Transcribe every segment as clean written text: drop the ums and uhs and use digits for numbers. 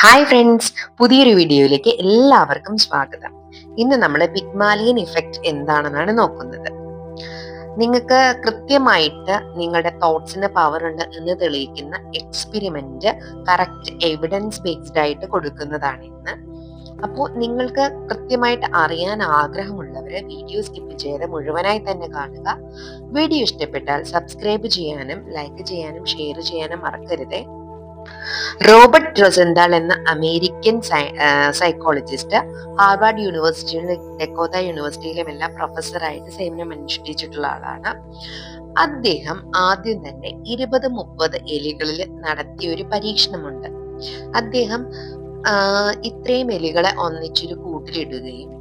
Hi friends, പുതിയൊരു വീഡിയോയിലേക്ക് എല്ലാവർക്കും സ്വാഗതം. ഇന്ന് നമ്മൾ പിഗ്മാലിയൻ ഇഫക്റ്റ് എന്താണെന്നാണ് നോക്കുന്നത്. നിങ്ങൾക്ക് കൃത്യമായിട്ട് നിങ്ങളുടെ തോട്ട്സിന് പവർ ഉണ്ട് എന്ന് തെളിയിക്കുന്ന എക്സ്പെരിമെന്റ് കറക്റ്റ് എവിഡൻസ് ബേസ്ഡ് ആയിട്ട് കൊടുക്കുന്നതാണ് ഇന്ന്. അപ്പോൾ നിങ്ങൾക്ക് കൃത്യമായിട്ട് അറിയാൻ ആഗ്രഹമുള്ളവര് വീഡിയോ സ്കിപ്പ് ചെയ്ത് മുഴുവനായി തന്നെ കാണുക. വീഡിയോ ഇഷ്ടപ്പെട്ടാൽ സബ്സ്ക്രൈബ് ചെയ്യാനും ലൈക്ക് ചെയ്യാനും ഷെയർ ചെയ്യാനും മറക്കരുതേ. റോബർട്ട് റൊസെന്താൾ എന്ന അമേരിക്കൻ സൈക്കോളജിസ്റ്റ് ഹാർവാർഡ് യൂണിവേഴ്സിറ്റിയിലും ഡെക്കോത്ത യൂണിവേഴ്സിറ്റിയിലും എല്ലാം പ്രൊഫസറായിട്ട് സേവനം അനുഷ്ഠിച്ചിട്ടുള്ള ആളാണ്. അദ്ദേഹം ആദ്യം തന്നെ 20-30 എലികളിൽ നടത്തിയ ഒരു പരീക്ഷണമുണ്ട്. അദ്ദേഹം ഇത്രയും എലികളെ ഒന്നിച്ചൊരു കൂട്ടിലിടുകയും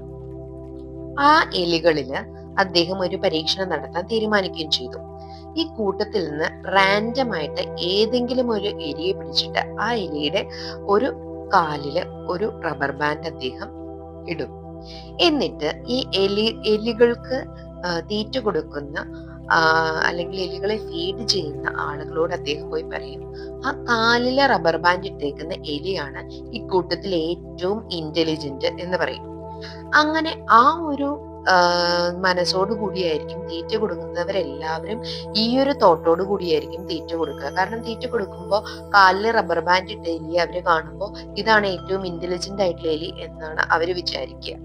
ആ എലികളില് അദ്ദേഹം ഒരു പരീക്ഷണം നടത്താൻ തീരുമാനിക്കുകയും ചെയ്തു. ഈ കൂട്ടത്തിൽ നിന്ന് റാൻഡമായിട്ട് ഏതെങ്കിലും ഒരു എലിയെ പിടിച്ചിട്ട് ആ എലിയുടെ ഒരു കാലില് ഒരു റബ്ബർ ബാൻഡ് അദ്ദേഹം ഇടും. എന്നിട്ട് ഈ എലികൾക്ക് തീറ്റ കൊടുക്കുന്ന അല്ലെങ്കിൽ എലികളെ ഫീഡ് ചെയ്യുന്ന ആളുകളോട് അദ്ദേഹം പോയി പറയും, ആ കാലിലെ റബ്ബർ ബാൻഡ് ഇട്ടേക്കുന്ന എലിയാണ് ഈ കൂട്ടത്തിൽ ഏറ്റവും ഇന്റലിജന്റ് എന്ന് പറയും. അങ്ങനെ ആ ഒരു മനസ്സോടു കൂടിയായിരിക്കും തീറ്റ കൊടുക്കുന്നവരെല്ലാവരും ഈ ഒരു തോട്ടോട് കൂടിയായിരിക്കും തീറ്റ കൊടുക്കുക. കാരണം തീറ്റ കൊടുക്കുമ്പോൾ കാലിൽ റബ്ബർ ബാൻഡ് ഇട്ട എലി അവര് കാണുമ്പോൾ ഇതാണ് ഏറ്റവും ഇന്റലിജന്റ് ആയിട്ടുള്ള എലി എന്നാണ് അവര് വിചാരിക്കുക.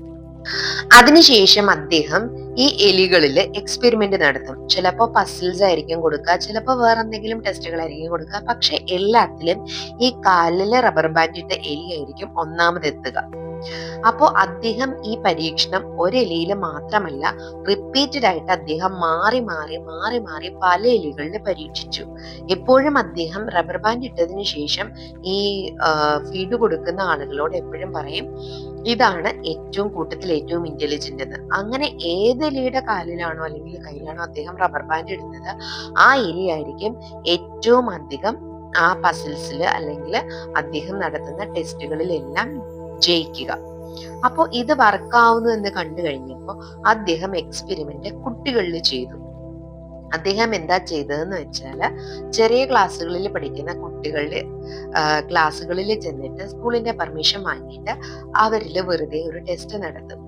അതിനുശേഷം അദ്ദേഹം ഈ എലികളിൽ എക്സ്പെരിമെന്റ് നടത്തും. ചിലപ്പോൾ പസിൽസ് ആയിരിക്കും കൊടുക്കുക, ചിലപ്പോൾ വേറെ എന്തെങ്കിലും ടെസ്റ്റുകളായിരിക്കും കൊടുക്കുക. പക്ഷെ എല്ലാത്തിലും ഈ കാലിലെ റബ്ബർ ബാൻഡ് ഇട്ട എലി ആയിരിക്കും ഒന്നാമതെത്തുക. അപ്പോ അദ്ദേഹം ഈ പരീക്ഷണം ഒരെലിയിൽ മാത്രമല്ല, റിപ്പീറ്റഡ് ആയിട്ട് അദ്ദേഹം മാറി മാറി മാറി മാറി പല എലികളിൽ പരീക്ഷിച്ചു. എപ്പോഴും അദ്ദേഹം റബ്ബർ ബാൻഡ് ഇട്ടതിന് ശേഷം ഈ ഫീഡ് കൊടുക്കുന്ന ആളുകളോട് എപ്പോഴും പറയും, ഇതാണ് ഏറ്റവും കൂട്ടത്തിൽ ഏറ്റവും ഇന്റലിജന്റ് എന്ന്. അങ്ങനെ ഏത് എലിയുടെ കാലിലാണോ അല്ലെങ്കിൽ കയ്യിലാണോ അദ്ദേഹം റബ്ബർ ബാൻഡ് ഇടുന്നത്, ആ എലി ആയിരിക്കും ഏറ്റവും അധികം ആ പസിൽസിൽ അല്ലെങ്കിൽ അദ്ദേഹം നടത്തുന്ന ടെസ്റ്റുകളിലെല്ലാം ജയിക്കുക. അപ്പോൾ ഇത് വർക്കാവുന്നു എന്ന് കണ്ടു കഴിഞ്ഞപ്പോൾ അദ്ദേഹം എക്സ്പെരിമെന്റ് കുട്ടികളിൽ ചെയ്തു. അദ്ദേഹം എന്താ ചെയ്തതെന്ന് വെച്ചാല്, ചെറിയ ക്ലാസ്സുകളിൽ പഠിക്കുന്ന കുട്ടികളുടെ ക്ലാസ്സുകളിൽ ചെന്നിട്ട് സ്കൂളിന്റെ പെർമിഷൻ വാങ്ങിയിട്ട് അവരിൽ വെറുതെ ഒരു ടെസ്റ്റ് നടത്തും.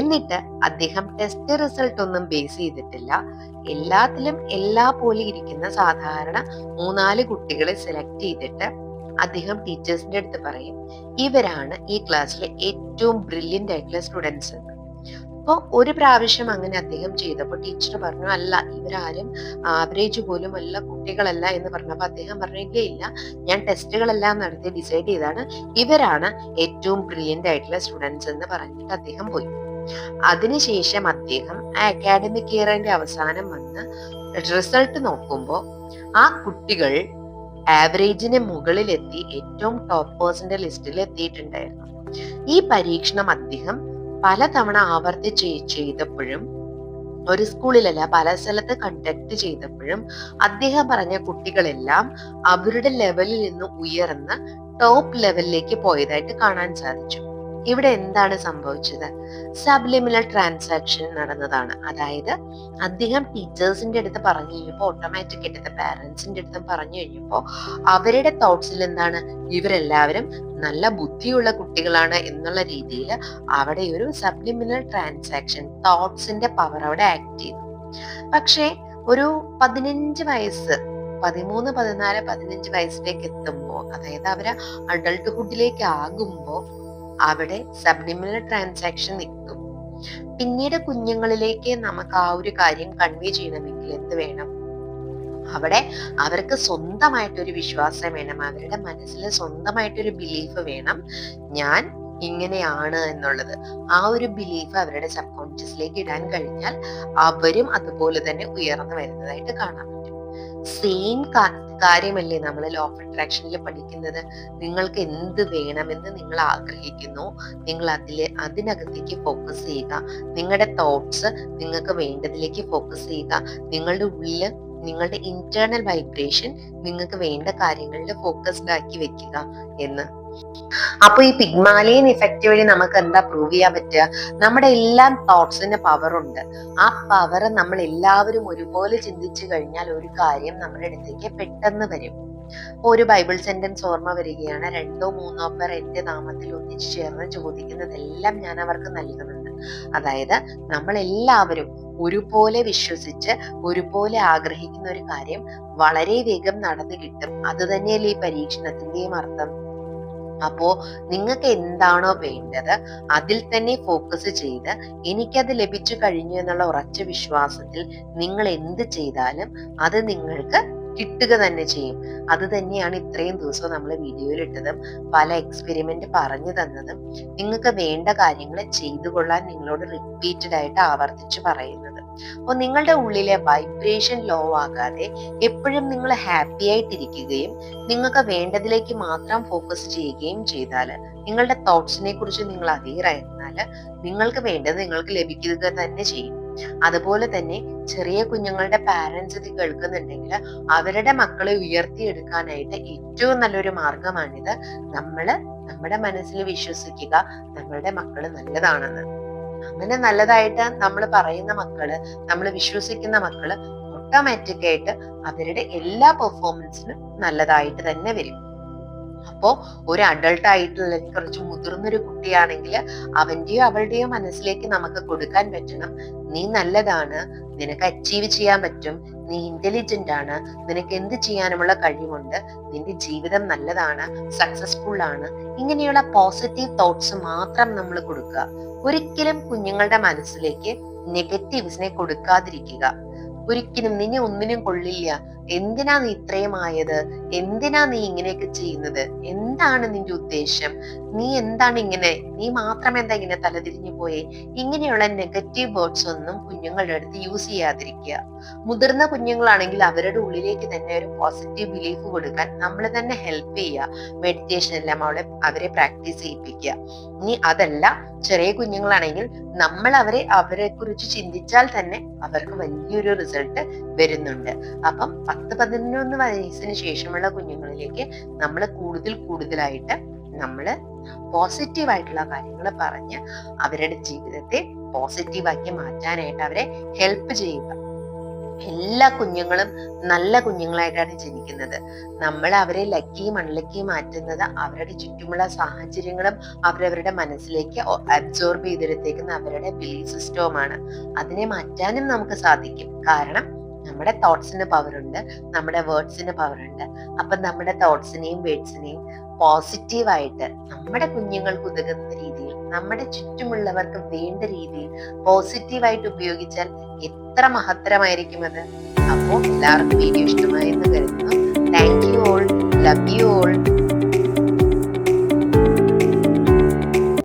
എന്നിട്ട് അദ്ദേഹം ടെസ്റ്റ് റിസൾട്ട് ഒന്നും ബേസ് ചെയ്തിട്ടില്ല, എല്ലാത്തിലും എല്ലാ പോലെ ഇരിക്കുന്ന സാധാരണ 3-4 കുട്ടികളെ സെലക്ട് ചെയ്തിട്ട് അദ്ദേഹം ടീച്ചേഴ്സിന്റെ അടുത്ത് പറയും, ഇവരാണ് ഈ ക്ലാസ്സിലെ ഏറ്റവും ബ്രില്യന്റ് ആയിട്ടുള്ള സ്റ്റുഡൻസ് എന്ന്. അപ്പൊ ഒരു പ്രാവശ്യം അങ്ങനെ അദ്ദേഹം ചെയ്തപ്പോൾ ടീച്ചർ പറഞ്ഞു, അല്ല ഇവരാരും ആവറേജ് പോലും അല്ല, കുട്ടികളല്ല എന്ന് പറഞ്ഞപ്പോൾ അദ്ദേഹം പറഞ്ഞു, ഇല്ല, ഞാൻ ടെസ്റ്റുകളെല്ലാം നടത്തി ഡിസൈഡ് ചെയ്താണ് ഇവരാണ് ഏറ്റവും ബ്രില്യന്റ് ആയിട്ടുള്ള സ്റ്റുഡൻസ് എന്ന് പറഞ്ഞിട്ട് അദ്ദേഹം പോയി. അതിനുശേഷം അദ്ദേഹം അക്കാഡമിക് ഇയറിന്റെ അവസാനം വന്ന് റിസൾട്ട് നോക്കുമ്പോൾ ആ കുട്ടികൾ ആവറേജിന് മുകളിലെത്തി ഏറ്റവും ടോപ്പേഴ്സിന്റെ ലിസ്റ്റിൽ എത്തിയിട്ടുണ്ടായിരുന്നു. ഈ പരീക്ഷണം അദ്ദേഹം പലതവണ ആവർത്തിച്ച് ചെയ്തപ്പോഴും, ഒരു സ്കൂളിലല്ല പല സ്ഥലത്ത് കണ്ടക്ട് ചെയ്തപ്പോഴും അദ്ദേഹം പറഞ്ഞ കുട്ടികളെല്ലാം അവരുടെ ലെവലിൽ നിന്ന് ഉയർന്ന് ടോപ്പ് ലെവലിലേക്ക് പോയതായിട്ട് കാണാൻ സാധിച്ചു. ഇവിടെ എന്താണ് സംഭവിച്ചത്? സബ്ലിമിനൽ ട്രാൻസാക്ഷൻ നടന്നതാണ്. അതായത് അദ്ദേഹം ടീച്ചേഴ്സിന്റെ അടുത്ത് പറഞ്ഞു കഴിഞ്ഞപ്പോൾ, ഓട്ടോമാറ്റിക് ആയിട്ട് പാരന്റ്സിന്റെ അടുത്തും പറഞ്ഞു കഴിഞ്ഞപ്പോൾ അവരുടെ തോട്ട്സിൽ എന്താണ്, ഇവരെല്ലാവരും നല്ല ബുദ്ധിയുള്ള കുട്ടികളാണ് എന്നുള്ള രീതിയിൽ അവിടെ ഒരു സബ്ലിമിനൽ ട്രാൻസാക്ഷൻ, തോട്ട്സിന്റെ പവർ അവിടെ ആക്ട് ചെയ്തു. പക്ഷേ ഒരു 15 വയസ്സ് 13, 14, 15 വയസ്സിലേക്ക് എത്തുമ്പോൾ, അതായത് അവര് അഡൾട്ട്ഹുഡിലേക്ക് ആകുമ്പോൾ അവിടെ സബ്ലിമിനൽ ട്രാൻസാക്ഷൻ നിൽക്കും. പിന്നീട് കുഞ്ഞുങ്ങളിലേക്ക് നമുക്ക് ആ ഒരു കാര്യം കൺവേ ചെയ്യണമെങ്കിൽ എന്ത് വേണം? അവിടെ അവർക്ക് സ്വന്തമായിട്ടൊരു വിശ്വാസം വേണം, അവരുടെ മനസ്സിൽ സ്വന്തമായിട്ടൊരു ബിലീഫ് വേണം, ഞാൻ ഇങ്ങനെയാണ് എന്നുള്ളത്. ആ ഒരു ബിലീഫ് അവരുടെ സബ് കോൺഷ്യസിലേക്ക് ഇടാൻ കഴിഞ്ഞാൽ അവരും അതുപോലെ തന്നെ ഉയർന്നു വരുന്നതായിട്ട് കാണാൻ പറ്റും. സെയിം കാര്യമല്ലേ നമ്മൾ ലോ ഓഫ് അട്രാക്ഷനിൽ പഠിക്കുന്നത്? നിങ്ങൾക്ക് എന്ത് വേണമെന്ന് നിങ്ങൾ ആഗ്രഹിക്കുന്നു, നിങ്ങൾ അതിനകത്തേക്ക് ഫോക്കസ് ചെയ്യുക. നിങ്ങളുടെ തോട്ട്സ് നിങ്ങൾക്ക് വേണ്ടതിലേക്ക് ഫോക്കസ് ചെയ്യുക. നിങ്ങളുടെ ഉള്ളില് നിങ്ങളുടെ ഇന്റേണൽ വൈബ്രേഷൻ നിങ്ങൾക്ക് വേണ്ട കാര്യങ്ങളിൽ ഫോക്കസ്ഡ് ആക്കി വെക്കുക എന്ന്. അപ്പൊ ഈ പിഗ്മാലിയൻ ഇഫക്റ്റ് വഴി നമുക്ക് എന്താ പ്രൂവ് ചെയ്യാൻ പറ്റുക? നമ്മുടെ എല്ലാം തോട്ട്സിന് പവർ ഉണ്ട്. ആ പവർ നമ്മൾ എല്ലാവരും ഒരുപോലെ ചിന്തിച്ചു കഴിഞ്ഞാൽ ഒരു കാര്യം നമ്മുടെ അടുത്തേക്ക് പെട്ടെന്ന് വരും. ഒരു ബൈബിൾ സെന്റൻസ് ഓർമ്മ വരികയാണ്, 2 3 പേർ എന്റെ നാമത്തിൽ ഒന്നിച്ചു ചേർന്ന് ചോദിക്കുന്നതെല്ലാം ഞാൻ അവർക്ക് നൽകുന്നുണ്ട്. അതായത് നമ്മൾ എല്ലാവരും ഒരുപോലെ വിശ്വസിച്ച് ഒരുപോലെ ആഗ്രഹിക്കുന്ന ഒരു കാര്യം വളരെ വേഗം നടന്നു കിട്ടും. അത് തന്നെയല്ലേ ഈ പരീക്ഷണത്തിന്റെയും അർത്ഥം. അപ്പോ നിങ്ങൾക്ക് എന്താണോ വേണ്ടത് അതിൽ തന്നെ ഫോക്കസ് ചെയ്ത് എനിക്കത് ലഭിച്ചു കഴിഞ്ഞു എന്നുള്ള ഉറച്ച വിശ്വാസത്തിൽ നിങ്ങൾ എന്ത് ചെയ്താലും അത് നിങ്ങൾക്ക് കിട്ടുക തന്നെ ചെയ്യും. അത് തന്നെയാണ് ഇത്രയും ദിവസം നമ്മൾ വീഡിയോയിൽ ഇട്ടതും പല എക്സ്പെരിമെന്റ് പറഞ്ഞു തന്നതും നിങ്ങൾക്ക് വേണ്ട കാര്യങ്ങൾ ചെയ്തു കൊള്ളാൻ നിങ്ങളോട് റിപ്പീറ്റഡ് ആയിട്ട് ആവർത്തിച്ച് പറയുന്നത്. അപ്പോൾ നിങ്ങളുടെ ഉള്ളിലെ വൈബ്രേഷൻ ലോ ആകാതെ എപ്പോഴും നിങ്ങൾ ഹാപ്പി ആയിട്ടിരിക്കുകയും നിങ്ങൾക്ക് വേണ്ടതിലേക്ക് മാത്രം ഫോക്കസ് ചെയ്യുകയും ചെയ്താൽ, നിങ്ങളുടെ തോട്ട്സിനെ കുറിച്ച് നിങ്ങൾ അവെയർ ആയിരുന്നാൽ നിങ്ങൾക്ക് വേണ്ടത് നിങ്ങൾക്ക് ലഭിക്കുക തന്നെ ചെയ്യും. അതുപോലെ തന്നെ ചെറിയ കുഞ്ഞുങ്ങളുടെ പാരന്റ്സ് ഇത് കേൾക്കുന്നുണ്ടെങ്കിൽ അവരുടെ മക്കളെ ഉയർത്തിയെടുക്കാനായിട്ട് ഏറ്റവും നല്ലൊരു മാർഗമാണിത്. നമ്മുടെ മനസ്സിൽ വിശ്വസിക്കുക നമ്മളുടെ മക്കള് നല്ലതാണെന്ന്. അങ്ങനെ നല്ലതായിട്ട് നമ്മൾ പറയുന്ന മക്കള്, നമ്മൾ വിശ്വസിക്കുന്ന മക്കള് ഓട്ടോമാറ്റിക് ആയിട്ട് അവരുടെ എല്ലാ പെർഫോമൻസിനും നല്ലതായിട്ട് തന്നെ വരും. അപ്പോ ഒരു അഡൾട്ട് ആയിട്ടുള്ള കുറച്ച് മുതിർന്നൊരു കുട്ടിയാണെങ്കിൽ അവന്റെയോ അവളുടെയോ മനസ്സിലേക്ക് നമുക്ക് കൊടുക്കാൻ പറ്റണം, നീ നല്ലതാണ്, നിനക്ക് അച്ചീവ് ചെയ്യാൻ പറ്റും, നീ ഇന്റലിജന്റ് ആണ്, നിനക്ക് എന്ത് ചെയ്യാനുമുള്ള കഴിവുണ്ട്, നിന്റെ ജീവിതം നല്ലതാണ്, സക്സസ്ഫുൾ ആണ്. ഇങ്ങനെയുള്ള പോസിറ്റീവ് തോട്ട്സ് മാത്രം നമ്മൾ കൊടുക്കുക. ഒരിക്കലും കുഞ്ഞുങ്ങളുടെ മനസ്സിലേക്ക് നെഗറ്റീവ്സിനെ കൊടുക്കാതിരിക്കുക. ഒരിക്കലും നിന്നെ ഒന്നിനും കൊള്ളില്ല, എന്തിനാ നീ ഇത്രയും ആയത്, എന്തിനാ നീ ഇങ്ങനെയൊക്കെ ചെയ്യുന്നത്, എന്താണ് നിന്റെ ഉദ്ദേശം, നീ എന്താണ് ഇങ്ങനെ, നീ മാത്രം എന്താ ഇങ്ങനെ തലതിരിഞ്ഞു പോയേ, ഇങ്ങനെയുള്ള നെഗറ്റീവ് വേർഡ്സ് ഒന്നും കുഞ്ഞുങ്ങളുടെ അടുത്ത് യൂസ് ചെയ്യാതിരിക്കുക. മുതിർന്ന കുഞ്ഞുങ്ങളാണെങ്കിൽ അവരുടെ ഉള്ളിലേക്ക് തന്നെ ഒരു പോസിറ്റീവ് ബിലീഫ് കൊടുക്കാൻ നമ്മൾ തന്നെ ഹെൽപ്പ് ചെയ്യുക. മെഡിറ്റേഷൻ എല്ലാം അവരെ പ്രാക്ടീസ് ചെയ്യിപ്പിക്കുക. ഇനി അതല്ല, ചെറിയ കുഞ്ഞുങ്ങളാണെങ്കിൽ നമ്മൾ അവരെ കുറിച്ച് ചിന്തിച്ചാൽ തന്നെ അവർക്ക് വലിയൊരു റിസൾട്ട് വരുന്നുണ്ട്. അപ്പം 10-11 വയസ്സിന് ശേഷമുള്ള കുഞ്ഞുങ്ങളിലേക്ക് നമ്മൾ കൂടുതലായിട്ട് നമ്മള് പോസിറ്റീവ് ആയിട്ടുള്ള കാര്യങ്ങൾ പറഞ്ഞ് അവരുടെ ജീവിതത്തെ പോസിറ്റീവാക്കി മാറ്റാനായിട്ട് അവരെ ഹെൽപ്പ് ചെയ്യുക. എല്ലാ കുഞ്ഞുങ്ങളും നല്ല കുഞ്ഞുങ്ങളായിട്ടാണ് ജനിക്കുന്നത്. നമ്മൾ അവരെ ലക്കിയും അൺലക്കിയും മാറ്റുന്നത് അവരുടെ ചുറ്റുമുള്ള സാഹചര്യങ്ങളും അവരവരുടെ മനസ്സിലേക്ക് അബ്സോർബ് ചെയ്തെടുത്തേക്കുന്ന അവരുടെ ബിലീഫ് സിസ്റ്റവുമാണ്. അതിനെ മാറ്റാനും നമുക്ക് സാധിക്കും. കാരണം നമ്മുടെ തോട്ട്സിന് പവർ ഉണ്ട്, നമ്മുടെ വേർഡ്സിന് പവർ ഉണ്ട്. അപ്പൊ നമ്മുടെ തോട്ട്സിനെയും വേർഡ്സിനെയും പോസിറ്റീവായിട്ട് നമ്മുടെ കുഞ്ഞുങ്ങൾക്ക് ഉതകുന്ന രീതിയിൽ, നമ്മുടെ ചുറ്റുമുള്ളവർക്ക് വേണ്ട രീതിയിൽ പോസിറ്റീവായിട്ട് ഉപയോഗിച്ചാൽ എത്ര മഹത്തരമായിരിക്കും അത്. അപ്പോൾ എല്ലാവർക്കും വീഡിയോ ഇഷ്ടമായെന്ന് കരുതുന്നു. Thank you all, love you all.